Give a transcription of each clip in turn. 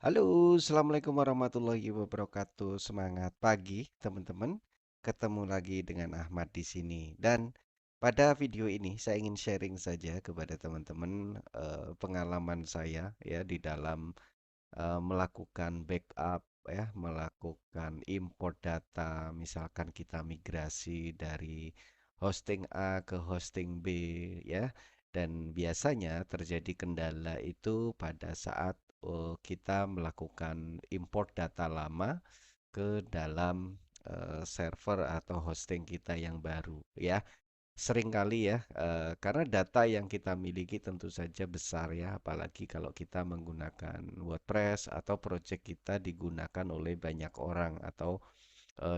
Halo, assalamualaikum warahmatullahi wabarakatuh. Semangat pagi, teman-teman. Ketemu lagi dengan Ahmad di sini. Dan pada video ini saya ingin sharing saja kepada teman-teman pengalaman saya ya di dalam melakukan backup ya, melakukan import data. Misalkan kita migrasi dari hosting A ke hosting B ya. Dan biasanya terjadi kendala itu pada saat kita melakukan import data lama ke dalam server atau hosting kita yang baru ya. Seringkali ya, karena data yang kita miliki tentu saja besar ya, apalagi kalau kita menggunakan WordPress atau project kita digunakan oleh banyak orang atau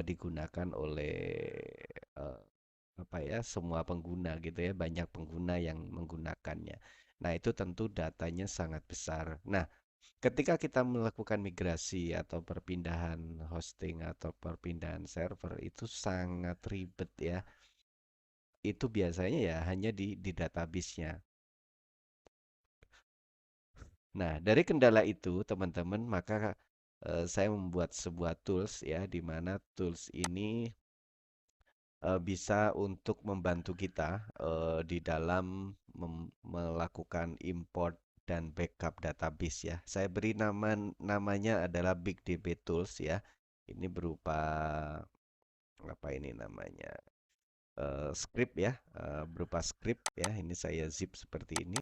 digunakan oleh eh, apa ya, semua pengguna gitu ya, banyak pengguna yang menggunakannya. Nah, itu tentu datanya sangat besar. Nah, ketika kita melakukan migrasi atau perpindahan hosting atau perpindahan server itu sangat ribet ya. Itu biasanya ya hanya di database-nya. Nah, dari kendala itu, teman-teman, maka saya membuat sebuah tools ya, di mana tools ini bisa untuk membantu kita di dalam melakukan import dan backup database ya. Saya beri namanya adalah BigDB Tools ya. Ini berupa apa ini namanya? Script ya, berupa script ya. Ini saya zip seperti ini.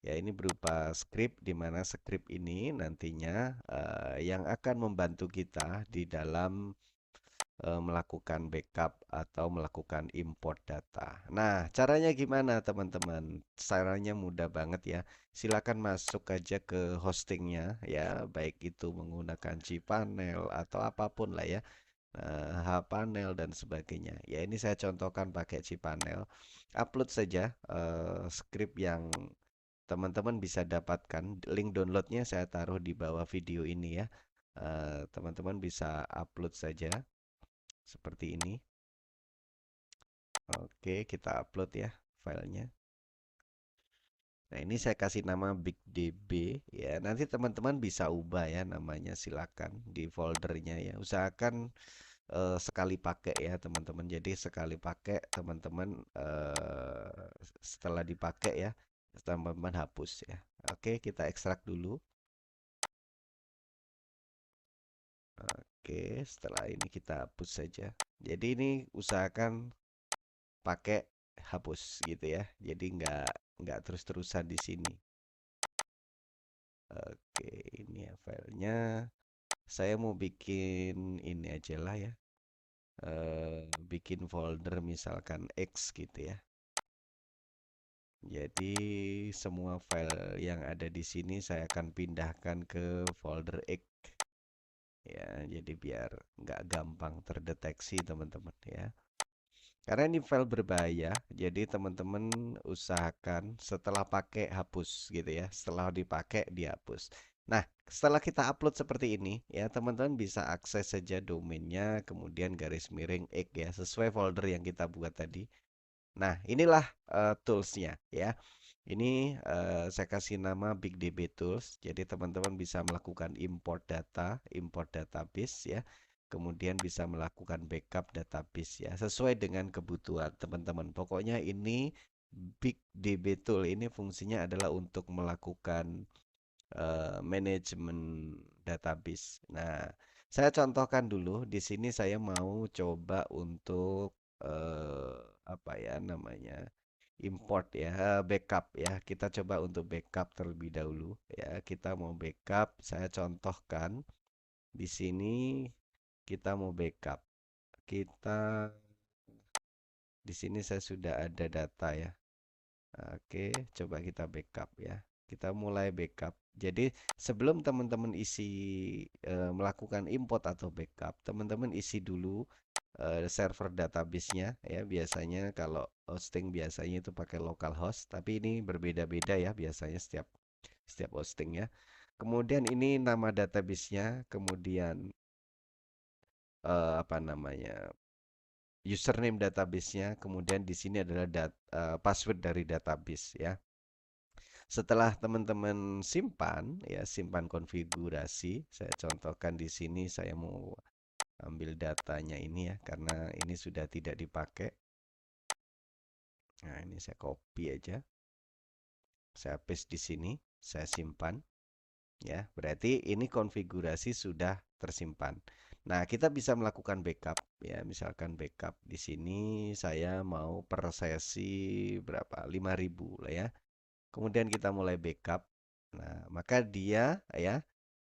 Ya, ini berupa script di mana script ini nantinya yang akan membantu kita di dalam melakukan backup atau melakukan import data. Nah, caranya gimana teman-teman? Caranya mudah banget ya. Silakan masuk aja ke hostingnya ya, baik itu menggunakan cPanel atau apapun lah ya. Hpanel dan sebagainya. Ya, ini saya contohkan pakai cPanel. Upload saja script yang teman-teman bisa dapatkan. Link downloadnya saya taruh di bawah video ini ya. Teman-teman bisa upload saja seperti ini. Oke, kita upload ya filenya. Nah, ini saya kasih nama BigDB ya. Nanti teman-teman bisa ubah ya namanya, silakan di foldernya ya. Usahakan sekali pakai ya teman-teman. Jadi sekali pakai teman-teman setelah dipakai ya, teman-teman hapus ya. Oke, kita ekstrak dulu. Oke, setelah ini kita hapus saja. Jadi ini usahakan pakai hapus gitu ya. Jadi nggak terus-terusan di sini. Oke, ini ya filenya. Saya mau bikin ini aja lah ya. Bikin folder misalkan X gitu ya. Jadi semua file yang ada di sini saya akan pindahkan ke folder X ya. Jadi biar nggak gampang terdeteksi teman-teman ya. Karena ini file berbahaya, jadi teman-teman usahakan setelah pakai hapus gitu ya. Setelah dipakai dihapus. Nah, setelah kita upload seperti ini ya, teman-teman bisa akses saja domainnya, kemudian garis miring X ya, sesuai folder yang kita buat tadi. Nah, inilah toolsnya ya. Ini saya kasih nama BigDB Tools. Jadi teman-teman bisa melakukan import data, import database ya. Kemudian bisa melakukan backup database ya, sesuai dengan kebutuhan teman-teman. Pokoknya ini BigDB Tool ini fungsinya adalah untuk melakukan manajemen database. Nah, saya contohkan dulu. Di sini saya mau coba untuk eh, apa ya namanya? Import ya, backup ya. Kita coba untuk backup terlebih dahulu ya. Kita mau backup, saya contohkan di sini kita mau backup. Kita di sini saya sudah ada data ya. Oke, coba kita backup ya. Kita mulai backup. Jadi sebelum teman-teman melakukan import atau backup, teman-teman isi dulu server database-nya ya. Biasanya kalau hosting biasanya itu pakai localhost, tapi ini berbeda-beda ya biasanya setiap setiap hosting ya. Kemudian ini nama database-nya, kemudian apa namanya? Username database-nya, kemudian di sini adalah password dari database ya. Setelah teman-teman simpan, ya simpan konfigurasi. Saya contohkan di sini, saya mau ambil datanya ini ya, karena ini sudah tidak dipakai. Nah, ini saya copy aja. Saya paste di sini, saya simpan. Ya, berarti ini konfigurasi sudah tersimpan. Nah, kita bisa melakukan backup ya, misalkan backup di sini saya mau per sesi berapa? 5.000 lah ya. Kemudian kita mulai backup. Nah, maka dia ya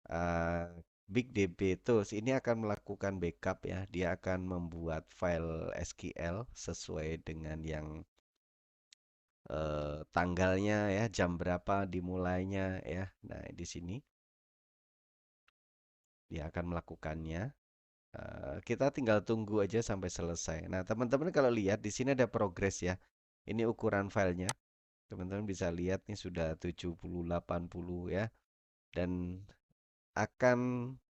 eh, BigDB Tools ini akan melakukan backup ya. Dia akan membuat file SQL sesuai dengan yang tanggalnya ya, jam berapa dimulainya ya. Nah, di sini dia akan melakukannya. Kita tinggal tunggu aja sampai selesai. Nah, teman-teman kalau lihat di sini ada progres ya. Ini ukuran filenya. Teman-teman bisa lihat nih sudah 70 80 ya. Dan akan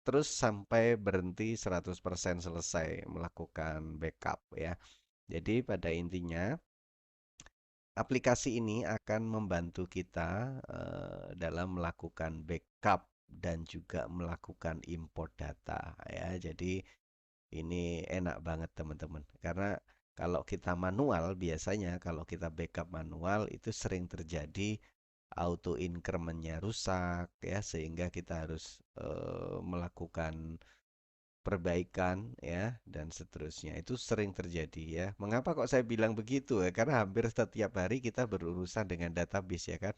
terus sampai berhenti 100% selesai melakukan backup ya. Jadi pada intinya aplikasi ini akan membantu kita dalam melakukan backup dan juga melakukan import data ya. Jadi ini enak banget teman-teman. Karena kalau kita manual biasanya kalau kita backup manual itu sering terjadi auto incrementnya rusak ya sehingga kita harus melakukan perbaikan ya dan seterusnya. Itu sering terjadi ya. Mengapa kok saya bilang begitu ya? Karena hampir setiap hari kita berurusan dengan database ya kan.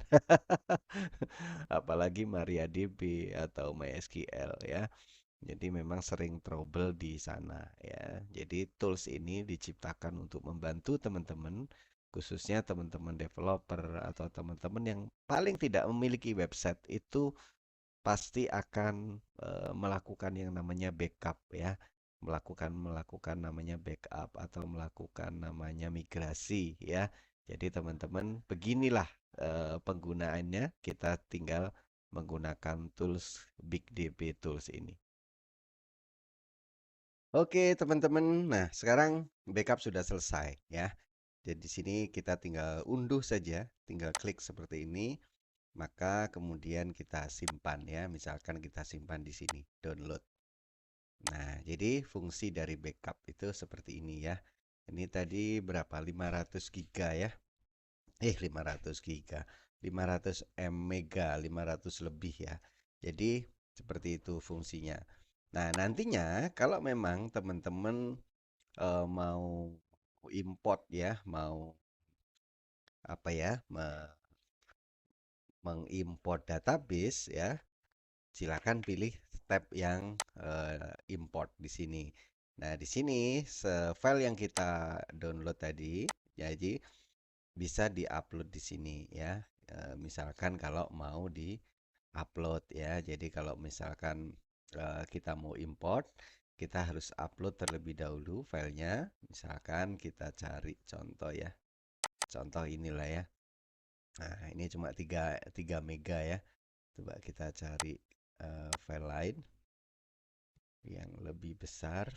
Apalagi MariaDB atau MySQL ya. Jadi memang sering trouble di sana ya. Jadi tools ini diciptakan untuk membantu teman-teman, khususnya teman-teman developer atau teman-teman yang paling tidak memiliki website itu pasti akan melakukan yang namanya backup ya. Melakukan namanya backup atau melakukan namanya migrasi ya. Jadi teman-teman beginilah penggunaannya. Kita tinggal menggunakan tools BigDB Tools ini. Oke, teman-teman. Nah, sekarang backup sudah selesai ya. Jadi di sini kita tinggal unduh saja, tinggal klik seperti ini, maka kemudian kita simpan ya. Misalkan kita simpan di sini, download. Nah, jadi fungsi dari backup itu seperti ini ya. Ini tadi berapa? 500 giga ya. 500 giga. 500 mega, 500 lebih ya. Jadi seperti itu fungsinya. Nah, nantinya kalau memang teman-teman mau import ya, mau apa ya, mengimport database ya, silakan pilih tab yang import di sini. Nah, di sini file yang kita download tadi, jadi bisa diupload di sini ya. Misalkan kalau mau di-upload ya. Jadi kalau misalkan kita mau import, kita harus upload terlebih dahulu filenya. Misalkan kita cari contoh ya. Contoh inilah ya. Nah, ini cuma 3 mega ya. Coba kita cari file lain yang lebih besar.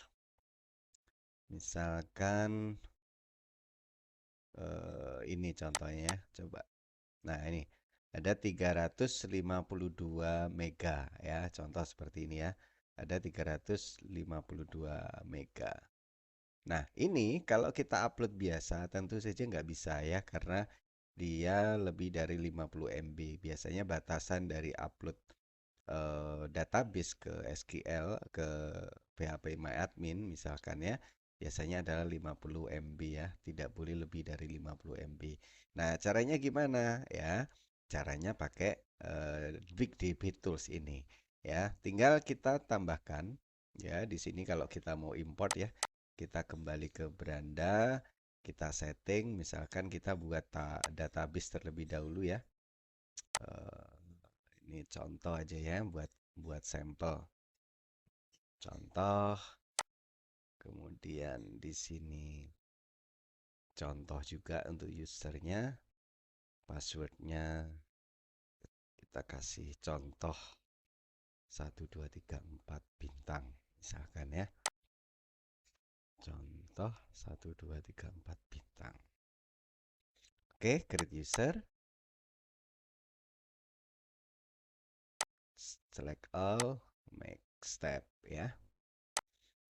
Misalkan ini contohnya ya. Coba. Nah, ini ada 352 mega ya. Contoh seperti ini ya. Ada 352 mega. Nah, ini kalau kita upload biasa tentu saja nggak bisa ya karena dia lebih dari 50 MB. Biasanya batasan dari upload database ke SQL ke PHPMyAdmin misalkan ya biasanya adalah 50 MB ya tidak boleh lebih dari 50 MB. Nah caranya gimana ya, caranya pakai BigDB Tools ini ya, tinggal kita tambahkan ya di sini. Kalau kita mau import ya, kita kembali ke beranda, kita setting, misalkan kita buat database terlebih dahulu ya. Ini contoh aja ya, buat sampel. Contoh, kemudian di sini contoh juga untuk usernya, passwordnya kita kasih contoh 1234 bintang, misalkan ya. Contoh 1234 bintang. Oke, create user. select all, make step ya.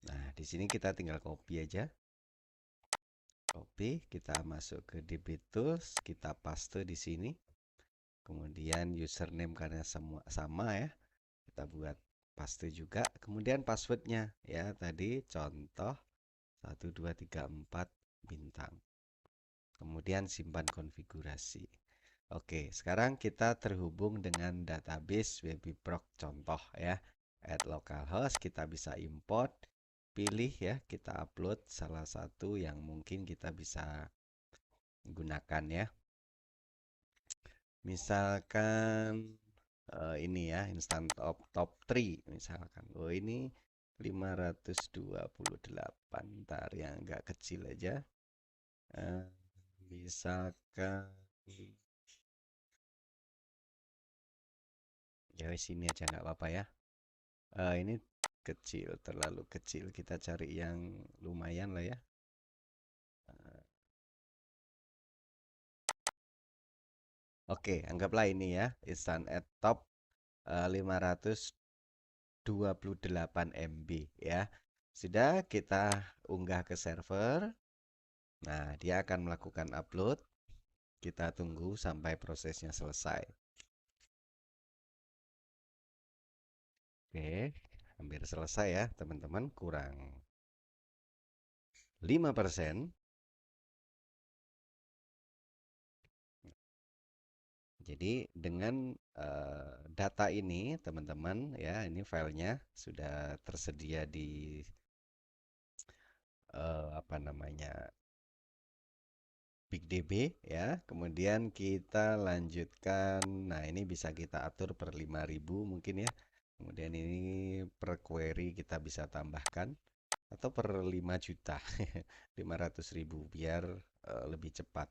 Nah, di sini kita tinggal copy aja. Copy, kita masuk ke DB Tools, kita paste di sini. Kemudian username karena semua sama ya, kita buat paste juga. Kemudian passwordnya ya, tadi contoh 1234 bintang. Kemudian simpan konfigurasi. Oke, sekarang kita terhubung dengan database Webiproc contoh ya. Add localhost, kita bisa import, pilih ya, kita upload salah satu yang mungkin kita bisa gunakan ya. Misalkan ini ya, instant top 3 misalkan. Oh, ini 528. Ntar yang agak kecil aja. Misalkan ya sini aja nggak apa-apa ya. Ini kecil, terlalu kecil. Kita cari yang lumayan lah ya. Oke, anggaplah ini ya, instant at top 528 MB ya. Sudah kita unggah ke server. Nah, dia akan melakukan upload. Kita tunggu sampai prosesnya selesai. Oke, hampir selesai ya, teman-teman. Kurang 5%. Jadi dengan data ini teman-teman ya, ini filenya sudah tersedia di apa namanya, BigDB ya. Kemudian kita lanjutkan. Nah, ini bisa kita atur per 5.000 mungkin ya. Kemudian ini per query kita bisa tambahkan atau per 5 juta 500.000 biar lebih cepat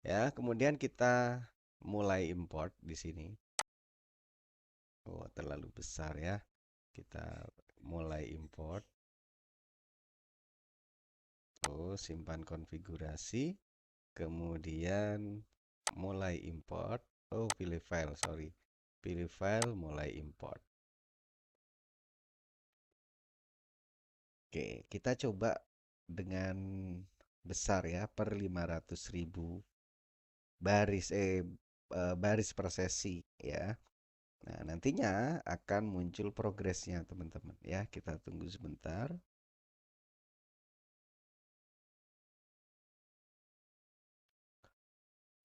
ya. Kemudian kita mulai import di sini. Oh, terlalu besar ya. Kita mulai import. Oh, simpan konfigurasi. Kemudian mulai import. Oh, pilih file, sorry. Pilih file, mulai import. Oke, kita coba dengan besar ya, per 500.000 baris baris per sesi ya. Nah, nantinya akan muncul progresnya teman-teman ya. Kita tunggu sebentar.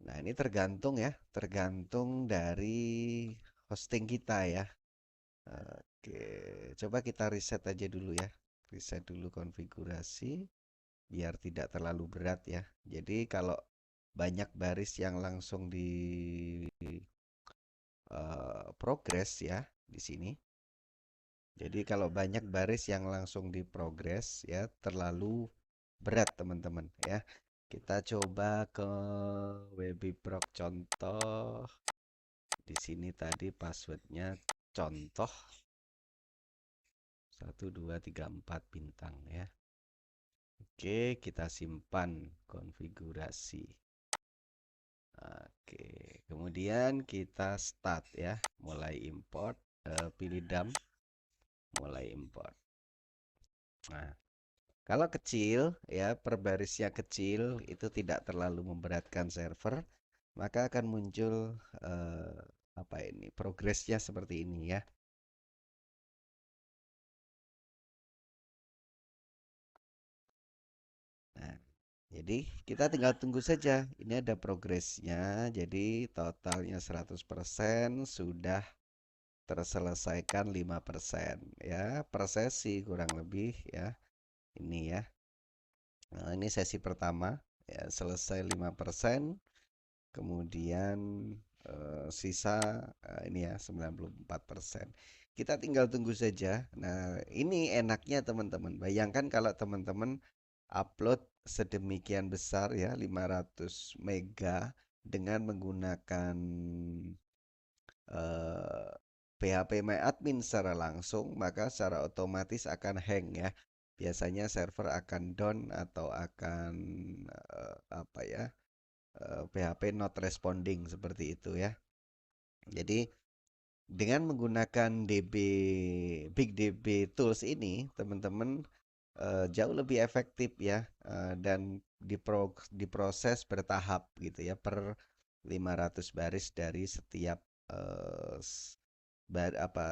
Nah, ini tergantung ya, tergantung dari hosting kita ya. Oke, coba kita reset aja dulu ya. Reset dulu konfigurasi biar tidak terlalu berat ya. Jadi kalau banyak baris yang langsung di progres ya di sini. Jadi kalau banyak baris yang langsung di progres ya terlalu berat teman-teman ya. Kita coba ke Webiproc contoh. Di sini tadi passwordnya contoh 1234 bintang ya. Oke, kita simpan konfigurasi. Oke, kemudian kita start ya, mulai import, pilih dump, mulai import. Nah, kalau kecil ya, per barisnya kecil, itu tidak terlalu memberatkan server, maka akan muncul apa ini, progresnya seperti ini ya. Nah, jadi kita tinggal tunggu saja. Ini ada progresnya. Jadi totalnya 100% sudah terselesaikan 5% ya per sesi kurang lebih ya. Ini ya. Nah, ini sesi pertama ya selesai 5%. Kemudian sisa ini ya 94%. Kita tinggal tunggu saja. Nah, ini enaknya teman-teman. Bayangkan kalau teman-teman upload sedemikian besar ya 500 mega dengan menggunakan PHP MyAdmin secara langsung, maka secara otomatis akan hang ya. Biasanya server akan down atau akan apa ya, PHP not responding seperti itu ya. Jadi Dengan menggunakan Big DB Tools ini, teman-teman jauh lebih efektif ya, dan diproses bertahap gitu ya, per 500 baris dari setiap eh,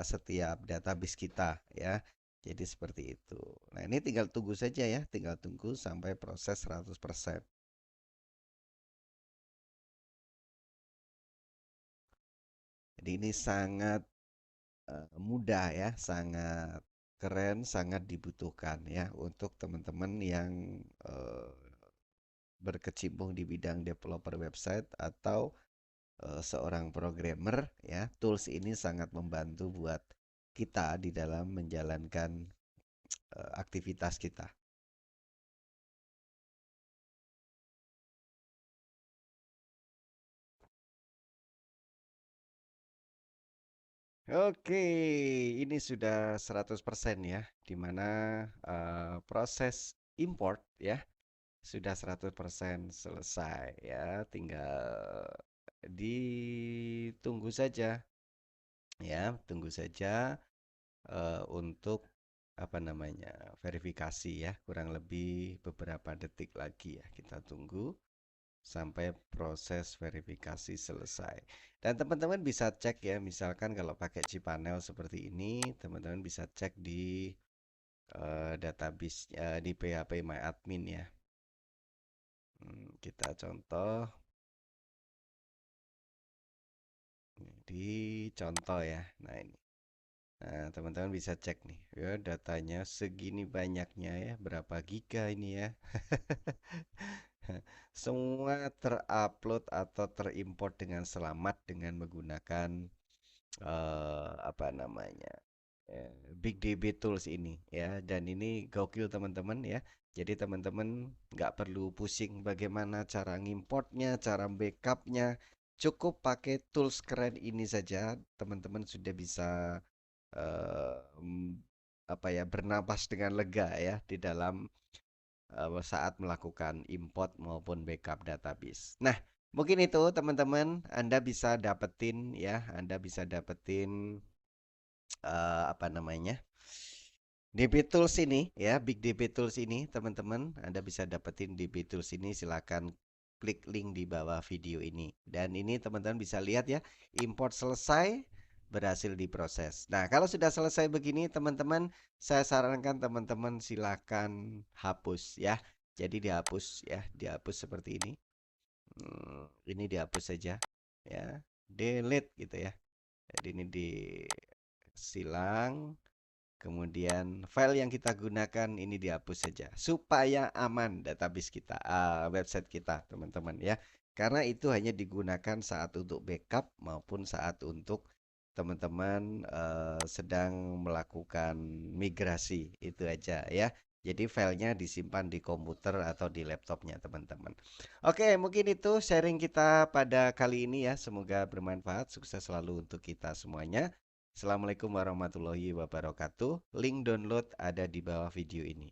setiap database kita ya. Jadi seperti itu. Nah, ini tinggal tunggu saja ya, tinggal tunggu sampai proses 100%. Jadi ini sangat mudah ya, sangat keren, sangat dibutuhkan ya untuk teman-teman yang eh, berkecimpung di bidang developer website atau seorang programmer ya. Tools ini sangat membantu buat kita di dalam menjalankan aktivitas kita. Oke, ini sudah 100% ya, di mana proses import ya sudah 100% selesai ya, tinggal ditunggu saja ya, tunggu saja untuk apa namanya verifikasi ya, kurang lebih beberapa detik lagi ya, kita tunggu sampai proses verifikasi selesai. Dan teman-teman bisa cek ya, misalkan kalau pakai cPanel seperti ini, teman-teman bisa cek di database di phpMyAdmin ya. Kita contoh di contoh ya. Nah, ini. Nah, teman-teman bisa cek nih, ya datanya segini banyaknya ya, berapa giga ini ya. Semua terupload atau terimport dengan selamat dengan menggunakan apa namanya Big DB Tools ini ya. Dan ini gokil teman-teman ya. Jadi teman-teman nggak perlu pusing bagaimana cara ngimportnya, cara backupnya. Cukup pakai tools keren ini saja, teman-teman sudah bisa eh, m- apa ya bernapas dengan lega ya di dalam saat melakukan import maupun backup database. Nah, mungkin itu teman-teman, Anda bisa dapetin ya, Anda bisa dapetin apa namanya? DB Tools ini ya, Big DB Tools ini teman-teman, Anda bisa dapetin DB Tools ini, silakan klik link di bawah video ini. Dan ini teman-teman bisa lihat ya, import selesai, berhasil diproses. Nah, kalau sudah selesai begini teman-teman, saya sarankan teman-teman silakan hapus ya. Jadi dihapus ya, dihapus seperti ini. Ini dihapus saja ya, delete gitu ya. Jadi ini disilang. Kemudian file yang kita gunakan ini dihapus saja supaya aman database kita, website kita, teman-teman ya. Karena itu hanya digunakan saat untuk backup maupun saat untuk teman-teman sedang melakukan migrasi, itu aja ya. Jadi filenya disimpan di komputer atau di laptopnya teman-teman. Oke, mungkin itu sharing kita pada kali ini ya. Semoga bermanfaat, sukses selalu untuk kita semuanya. Assalamualaikum warahmatullahi wabarakatuh. Link download ada di bawah video ini.